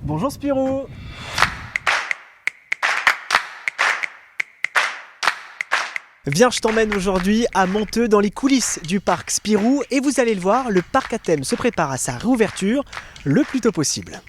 Bonjour Spirou. Viens, je t'emmène aujourd'hui à Monteux dans les coulisses du parc Spirou et vous allez le voir, le parc à thème se prépare à sa réouverture le plus tôt possible.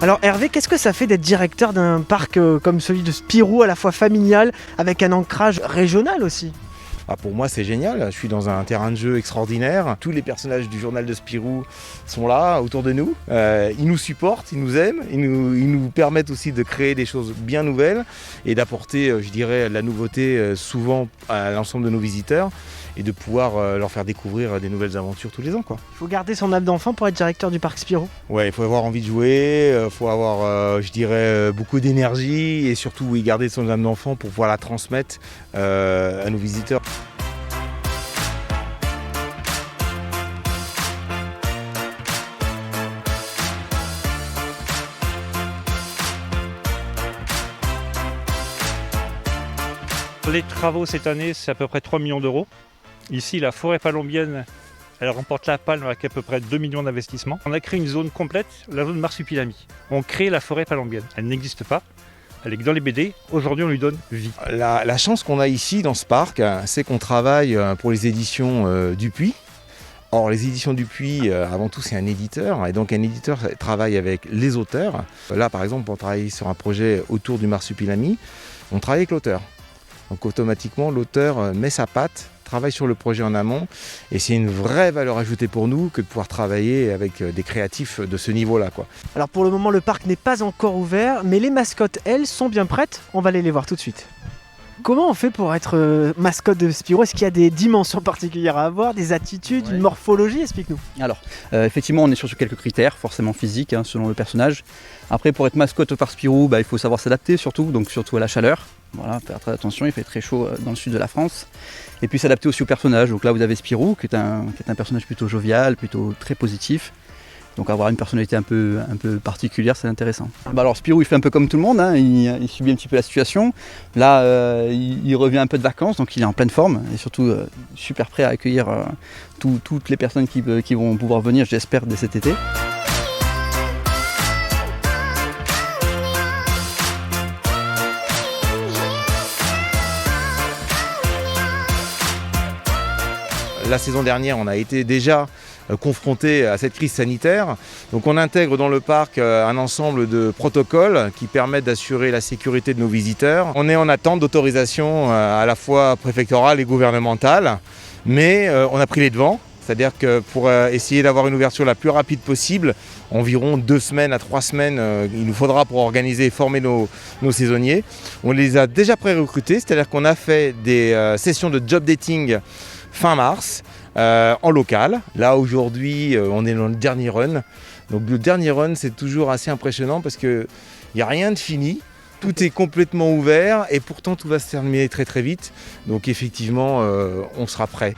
Alors Hervé, qu'est-ce que ça fait d'être directeur d'un parc comme celui de Spirou, à la fois familial, avec un ancrage régional aussi ? Pour moi c'est génial, je suis dans un terrain de jeu extraordinaire, tous les personnages du journal de Spirou sont là autour de nous, ils nous supportent, ils nous aiment, ils nous permettent aussi de créer des choses bien nouvelles et d'apporter je dirais la nouveauté souvent à l'ensemble de nos visiteurs et de pouvoir leur faire découvrir des nouvelles aventures tous les ans, quoi. Il faut garder son âme d'enfant pour être directeur du parc Spirou. Ouais, il faut avoir envie de jouer, il faut avoir je dirais beaucoup d'énergie et surtout oui, garder son âme d'enfant pour pouvoir la transmettre à nos visiteurs. Les travaux cette année, c'est à peu près 3 millions d'euros. Ici, la forêt palombienne, elle remporte la palme avec à peu près 2 millions d'investissements. On a créé une zone complète, la zone marsupilami. On crée la forêt palombienne. Elle n'existe pas, elle est que dans les BD. Aujourd'hui, on lui donne vie. La chance qu'on a ici dans ce parc, c'est qu'on travaille pour les éditions Dupuis. Or, les éditions Dupuis, avant tout, c'est un éditeur. Et donc, un éditeur travaille avec les auteurs. Là, par exemple, pour travailler sur un projet autour du marsupilami, on travaille avec l'auteur. Donc automatiquement, l'auteur met sa patte, travaille sur le projet en amont et c'est une vraie valeur ajoutée pour nous que de pouvoir travailler avec des créatifs de ce niveau-là, quoi. Alors pour le moment, le parc n'est pas encore ouvert, mais les mascottes, elles, sont bien prêtes. On va aller les voir tout de suite. Comment on fait pour être mascotte de Spirou ? Est-ce qu'il y a des dimensions particulières à avoir, des attitudes, une morphologie ? Explique-nous. Alors, effectivement, on est sur quelques critères, forcément physiques, selon le personnage. Après, pour être mascotte par Spirou, il faut savoir s'adapter surtout, donc surtout à la chaleur. Voilà, faire très attention, il fait très chaud dans le sud de la France. Et puis s'adapter aussi au personnage. Donc là, vous avez Spirou, qui est un personnage plutôt jovial, plutôt très positif. Donc avoir une personnalité un peu particulière, c'est intéressant. Alors Spirou, il fait un peu comme tout le monde, il subit un petit peu la situation. Là, il revient un peu de vacances, donc il est en pleine forme et surtout super prêt à accueillir toutes les personnes qui vont pouvoir venir, j'espère, dès cet été. La saison dernière, on a été déjà confronté à cette crise sanitaire. Donc on intègre dans le parc un ensemble de protocoles qui permettent d'assurer la sécurité de nos visiteurs. On est en attente d'autorisation à la fois préfectorale et gouvernementale, mais on a pris les devants. C'est-à-dire que pour essayer d'avoir une ouverture la plus rapide possible, environ 2 semaines à 3 semaines, il nous faudra pour organiser et former nos saisonniers. On les a déjà pré-recrutés, c'est-à-dire qu'on a fait des sessions de job dating fin mars en local. Là aujourd'hui on est dans le dernier run. Donc le dernier run c'est toujours assez impressionnant parce qu'il n'y a rien de fini. Tout est complètement ouvert et pourtant tout va se terminer très très vite. Donc effectivement on sera prêt.